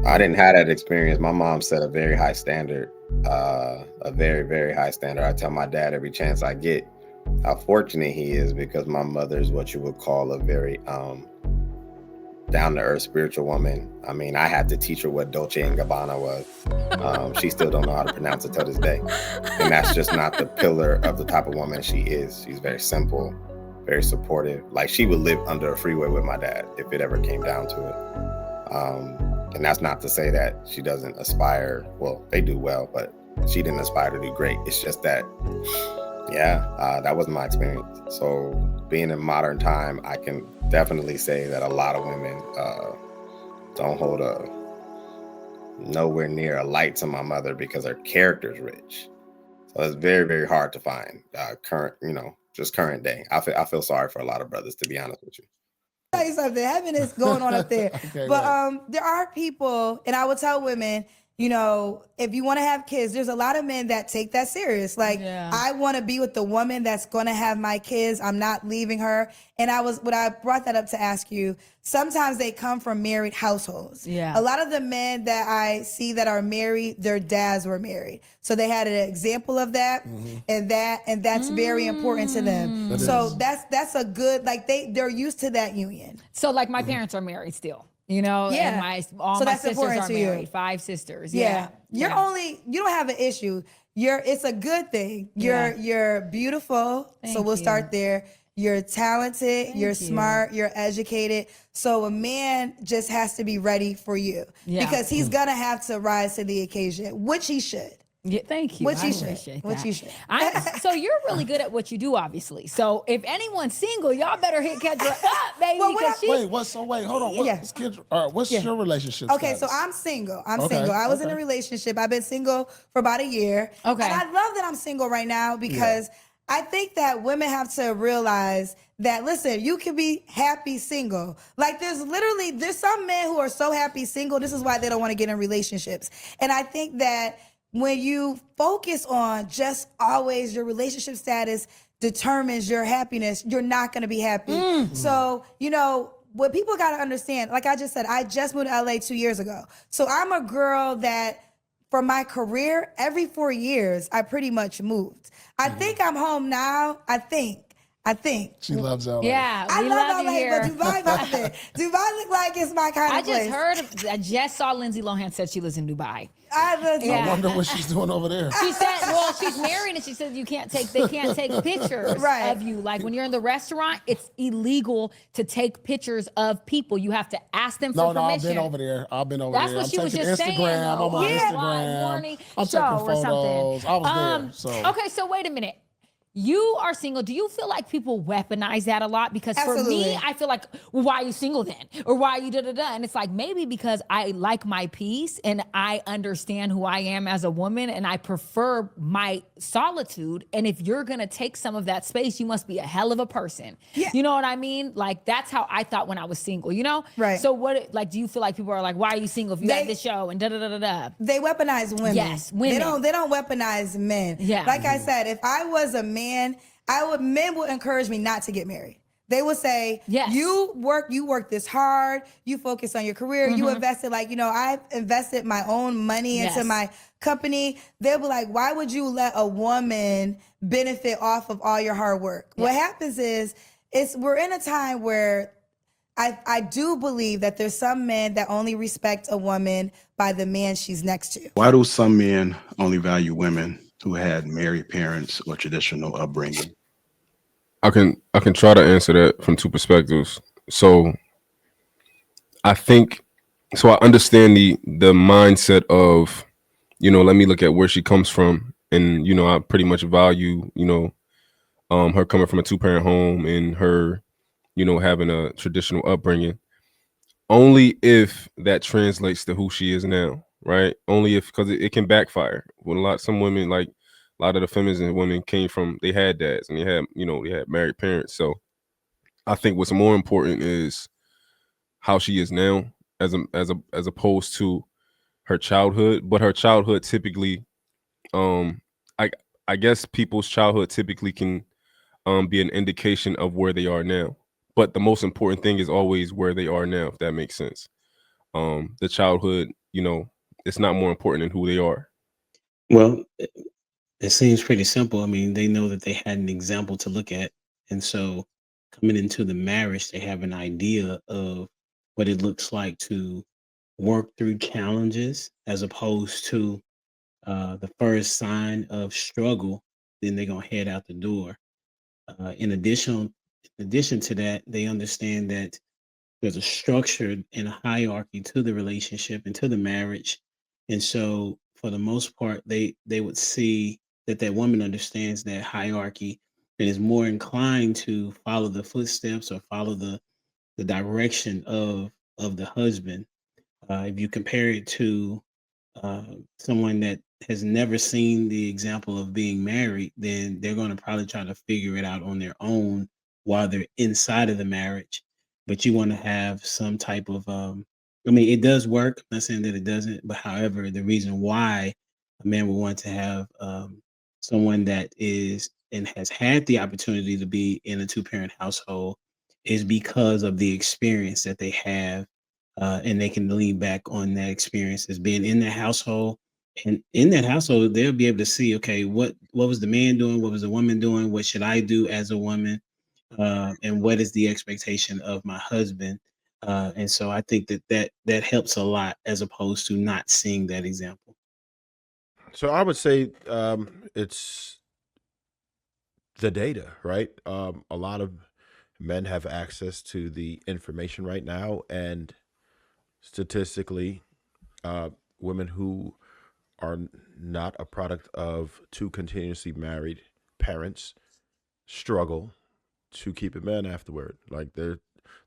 I didn't have that experience. My mom set a very high standard, a very, very high standard. I tell my dad every chance I get how fortunate he is because my mother is what you would call a very down to earth spiritual woman. I mean, I had to teach her what Dolce and Gabbana was. She still don't know how to pronounce it till this day. And that's just not the pillar of the type of woman she is. She's very simple, very supportive. Like she would live under a freeway with my dad if it ever came down to it. And that's not to say that she doesn't aspire. Well, they do well, but she didn't aspire to do great. It's just that, that wasn't my experience. So being in modern time, I can definitely say that a lot of women don't hold a nowhere near a light to my mother because her character's rich. So it's very, very hard to find current day. I feel sorry for a lot of brothers, to be honest with you. Tell you something, heaven is going on up there. Okay, but right. there are people, and I would tell women, if you want to have kids, there's a lot of men that take that serious. Like, I want to be with the woman that's going to have my kids. I'm not leaving her. And I brought that up to ask you, sometimes they come from married households. Yeah. A lot of the men that I see that are married, their dads were married. So they had an example of that, and that's very important to them. So that's a good, like they're used to that union. So like my parents are married still. And all So my that's sisters important are to you. married. 5 sisters. You don't have an issue. It's a good thing. You're beautiful. So we'll start there. You're talented, you're smart, you're educated. So a man just has to be ready for you because he's gonna have to rise to the occasion, which he should. Yeah, thank you. Which I you should. appreciate Which that. you should. So you're really good at what you do, obviously. So if anyone's single, y'all better hit Kendra up, baby. Hold on. What's your relationship Okay, status? so I'm single. Single. I was in a relationship. I've been single for about a year. Okay. And I love that I'm single right now because I think that women have to realize that, listen, you can be happy single. Like there's some men who are so happy single. This is why they don't want to get in relationships. And I think that when you focus on just always your relationship status determines your happiness, you're not going to be happy. So, what people got to understand, like I just said, I just moved to LA 2 years ago. So I'm a girl that for my career, every 4 years, I pretty much moved. I think I'm home now. I think. She loves LA. Yeah, I we love you LA, here. but Dubai nothing. Dubai look like it's my kind of place. I just saw Lindsay Lohan said she lives in Dubai. I wonder what she's doing over there. She said, well, she's married and she said they can't take pictures of you. Like when you're in the restaurant, it's illegal to take pictures of people. You have to ask them for permission. I've been over there. That's what she was just saying. I'm on Instagram. Morning I'm show taking photos. or something. I was there. So. Okay, so wait a minute. You are single. Do you feel like people weaponize that a lot? Because Absolutely. for me, I feel like, well, why are you single then? Or why are you da-da-da? And it's like, maybe because I like my peace and I understand who I am as a woman and I prefer my solitude. And if you're going to take some of that space, you must be a hell of a person. Yeah. You know what I mean? Like, that's how I thought when I was single, Right. So do you feel like people are like, why are you single if you have this show and da-da-da-da-da? They weaponize women. Yes, women. They don't weaponize men. Yeah. Like I said, if I was a man, men would encourage me not to get married. They would say, you work this hard, you focus on your career, you invested I've invested my own money into my company. They'll be like, why would you let a woman benefit off of all your hard work? Yeah. What happens is we're in a time where I do believe that there's some men that only respect a woman by the man she's next to. Why do some men only value women who had married parents or traditional upbringing? I can try to answer that from 2 perspectives. So I understand the mindset of, let me look at where she comes from. And, I pretty much value, her coming from a 2-parent home and her, having a traditional upbringing. Only if that translates to who she is now, right? Only if, because it can backfire. When some women, like a lot of the feminist women they had dads and they had married parents. So I think what's more important is how she is now as opposed to her childhood. But her childhood typically, I guess people's childhood typically can be an indication of where they are now. But the most important thing is always where they are now, if that makes sense. The childhood you know, it's not more important than who they are? Well, it seems pretty simple. I mean, they know that they had an example to look at. And so coming into the marriage, they have an idea of what it looks like to work through challenges as opposed to the first sign of struggle, then they're going to head out the door. In addition to that, they understand that there's a structure and a hierarchy to the relationship and to the marriage. And so for the most part, they would see that that woman understands that hierarchy and is more inclined to follow the footsteps or follow the direction of the husband. If you compare it to someone that has never seen the example of being married, then they're going to probably try to figure it out on their own while they're inside of the marriage. But you want to have some type of, I mean, it does work. I'm not saying that it doesn't, but however, the reason why a man would want to have someone that is and has had the opportunity to be in a two-parent household is because of the experience that they have, and they can lean back on that experience as being in that household. And in that household, they'll be able to see, okay, what was the man doing? What was the woman doing? What should I do as a woman? And what is the expectation of my husband? And so I think that helps a lot as opposed to not seeing that example. So I would say it's the data, right? A lot of men have access to the information right now, and statistically, women who are not a product of two continuously married parents struggle to keep a man afterward. Like the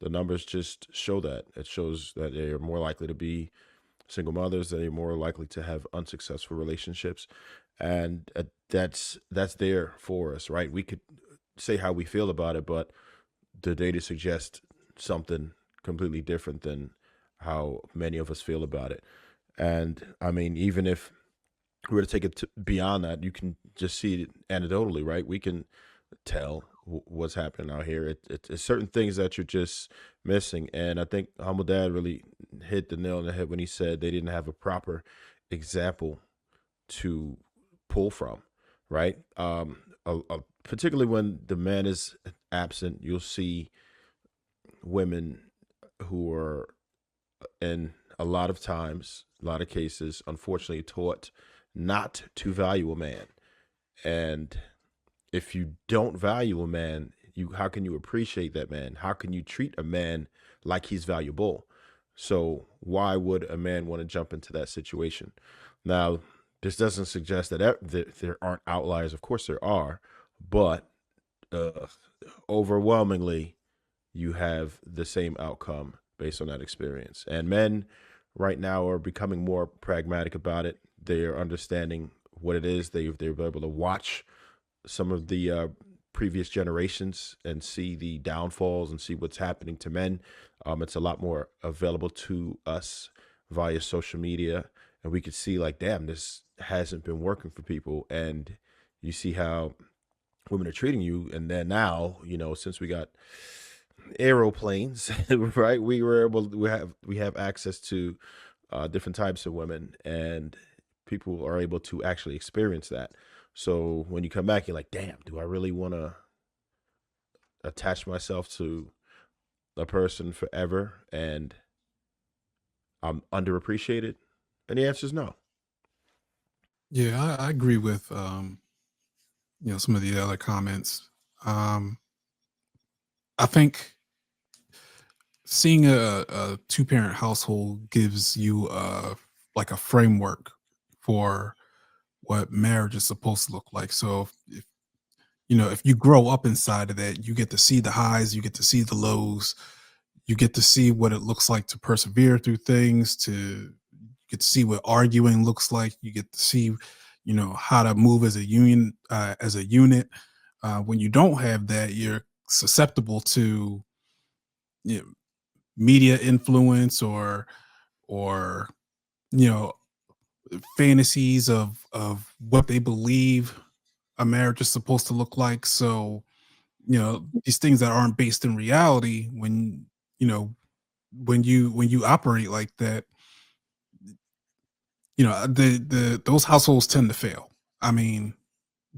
numbers just show that. It shows that they are more likely to be single mothers, they're more likely to have unsuccessful relationships, and that's there for us, right? We could say how we feel about it, but the data suggests something completely different than how many of us feel about it. And I mean, even if we were to take it beyond that, you can just see it anecdotally, right? We can tell what's happening out here. It's certain things that you're just missing. And I think Humble Dad really hit the nail on the head when he said they didn't have a proper example to pull from, right? Particularly when the man is absent, you'll see women who are, in a lot of times, a lot of cases, unfortunately taught not to value a man. And if you don't value a man, how can you appreciate that man? How can you treat a man like he's valuable? So why would a man want to jump into that situation? Now, this doesn't suggest that there aren't outliers. Of course there are, but overwhelmingly, you have the same outcome based on that experience. And men right now are becoming more pragmatic about it. They are understanding what it is. They're able to watch some of the previous generations and see the downfalls and see what's happening to men. It's a lot more available to us via social media, and we could see like, damn, this hasn't been working for people. And you see how women are treating you. And then now, since we got aeroplanes, right, we have access to different types of women, and people are able to actually experience that. So when you come back, you're like, damn, do I really want to attach myself to a person forever and I'm underappreciated? And the answer is no. Yeah, I agree with some of the other comments. I think seeing a two-parent household gives you like a framework for what marriage is supposed to look like. So if you grow up inside of that, you get to see the highs, you get to see the lows, you get to see what it looks like to persevere through things, you get to see what arguing looks like, you get to see how to move as a union, as a unit. When you don't have that, you're susceptible to media influence or fantasies of what they believe a marriage is supposed to look like. So these things that aren't based in reality, when you operate like that, those households tend to fail. I mean,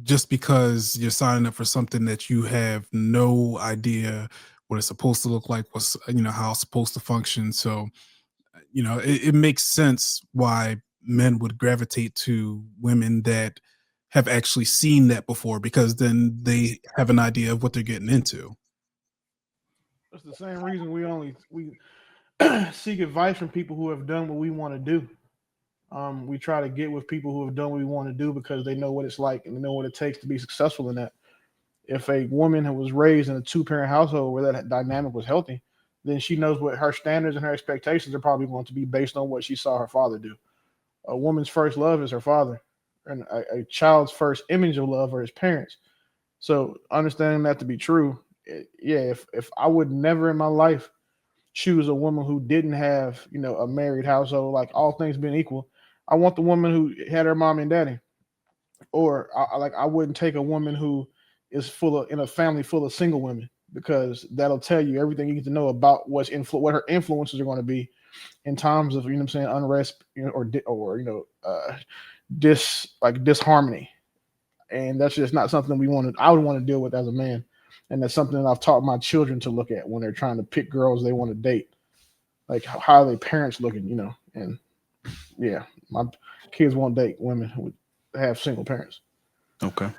just because you're signing up for something that you have no idea what it's supposed to look like, what's how it's supposed to function. So, it makes sense why men would gravitate to women that have actually seen that before, because then they have an idea of what they're getting into. It's the same reason we seek advice from people who have done what we want to do. We try to get with people who have done what we want to do because they know what it's like and they know what it takes to be successful in that. If a woman who was raised in a two-parent household where that dynamic was healthy, then she knows what her standards and her expectations are probably going to be based on what she saw her father do. A woman's first love is her father, and a child's first image of love are his parents. So understanding that to be true, if I would never in my life choose a woman who didn't have, a married household, like all things being equal, I want the woman who had her mom and daddy. Or I wouldn't take a woman who is in a family full of single women, because that'll tell you everything you need to know about what her influences are going to be in times of, I'm saying, unrest, disharmony. And that's just not something I would want to deal with as a man. And that's something that I've taught my children to look at when they're trying to pick girls they want to date. Like, how are their parents looking, and yeah, my kids won't date women who have single parents. Okay.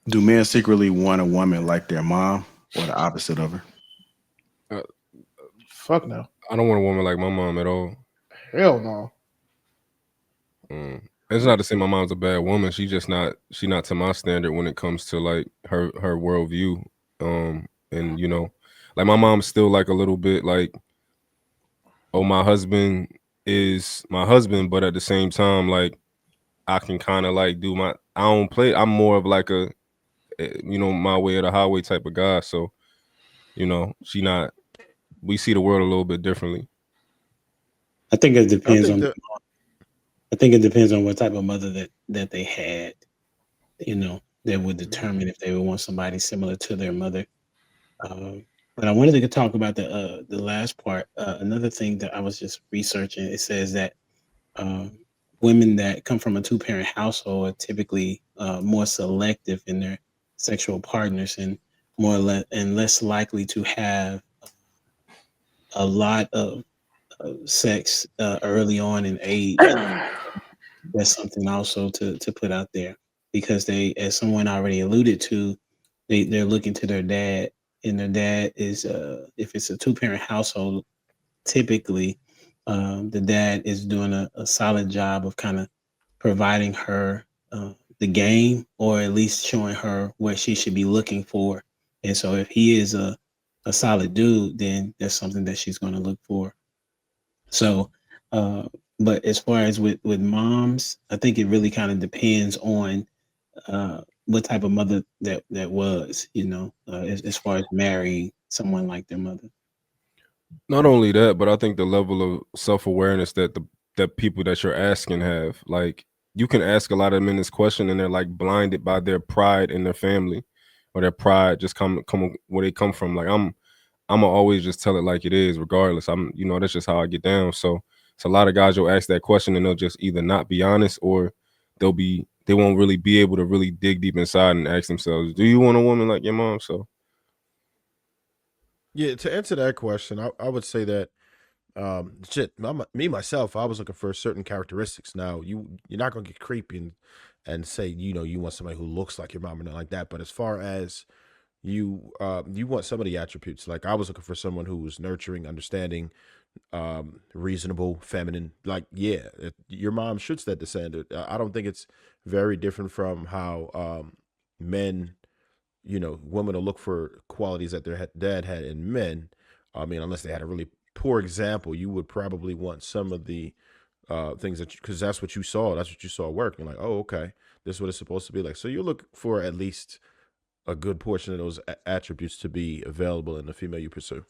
Do men secretly want a woman like their mom or the opposite of her? Fuck no. I don't want a woman like my mom at all. Hell no. It's not to say my mom's a bad woman. She's not to my standard when it comes to like her worldview. And like my mom's still like a little bit like, oh, my husband is my husband, but at the same time, like I can kind of like I don't play. I'm more of like a, my way or the highway type of guy. So, we see the world a little bit differently. I think it depends I think it depends on what type of mother that they had, that would determine if they would want somebody similar to their mother. But I wanted to talk about the last part. Another thing that I was just researching, it says that women that come from a two-parent household are typically more selective in their sexual partners and less likely to have a lot of sex early on in age. That's something also to put out there, because they, as someone already alluded to, they're looking to their dad, and their dad is if it's a two-parent household, typically the dad is doing a solid job of kind of providing her the game, or at least showing her what she should be looking for. And so if he is a solid dude, then that's something that she's going to look for. So but as far as with moms, I think it really kind of depends on what type of mother that was, as far as marrying someone like their mother. Not only that, but I think the level of self-awareness that that people that you're asking have. Like, you can ask a lot of men this question and they're like blinded by their pride in their family, or their pride just come where they come from. Like, I'm gonna always just tell it like it is, regardless. That's just how I get down. So it's a lot of guys you'll ask that question and they'll just either not be honest, or they won't really be able to really dig deep inside and ask themselves, do you want a woman like your mom? So Yeah, to answer that question, I would say that myself, I was looking for certain characteristics. Now you're not gonna get creepy and say you want somebody who looks like your mom or not like that. But as far as you want some of the attributes, like I was looking for someone who was nurturing, understanding, reasonable, feminine. Like, yeah, your mom should set the standard. I don't think it's very different from how men, women will look for qualities that their dad had in men. I mean, unless they had a really poor example, you would probably want some of the things because that's what you saw. That's what you saw work. You're like, oh, okay, this is what it's supposed to be like. So you look for at least a good portion of those attributes to be available in the female you pursue.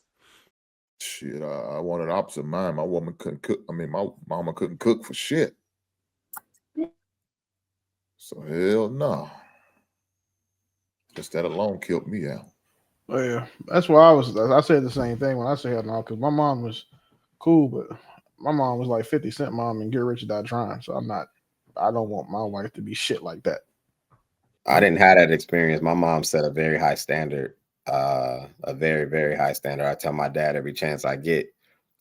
Shit, I wanted the opposite of mine. My woman couldn't cook. I mean, my mama couldn't cook for shit. So hell no. Just that alone killed me out. Oh, yeah, that's why I said the same thing when I said no, because my mom was cool, but my mom was like 50 Cent mom and Get Rich or Die Trying. So I don't want my wife to be shit like that. I didn't have that experience. My mom set a very high standard, a very, very high standard. I tell my dad every chance I get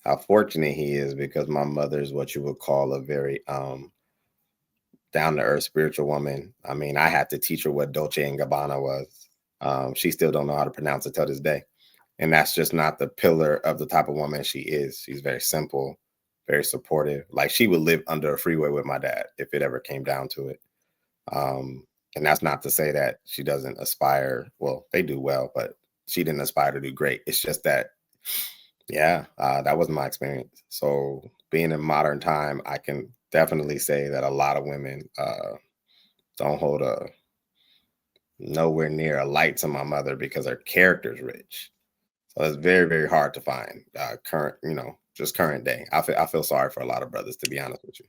how fortunate he is because my mother is what you would call a very down to earth spiritual woman. I mean, I had to teach her what Dolce and Gabbana was. She still don't know how to pronounce it till this day. And that's just not the pillar of the type of woman she is. She's very simple, very supportive. Like she would live under a freeway with my dad if it ever came down to it. And that's not to say that she doesn't aspire. Well, they do well, but she didn't aspire to do great. It's just that, yeah, that wasn't my experience. So being in modern time, I can definitely say that a lot of women don't hold a nowhere near a light to my mother because her character's rich. So it's very, very hard to find current, just current day. I feel sorry for a lot of brothers, to be honest with you.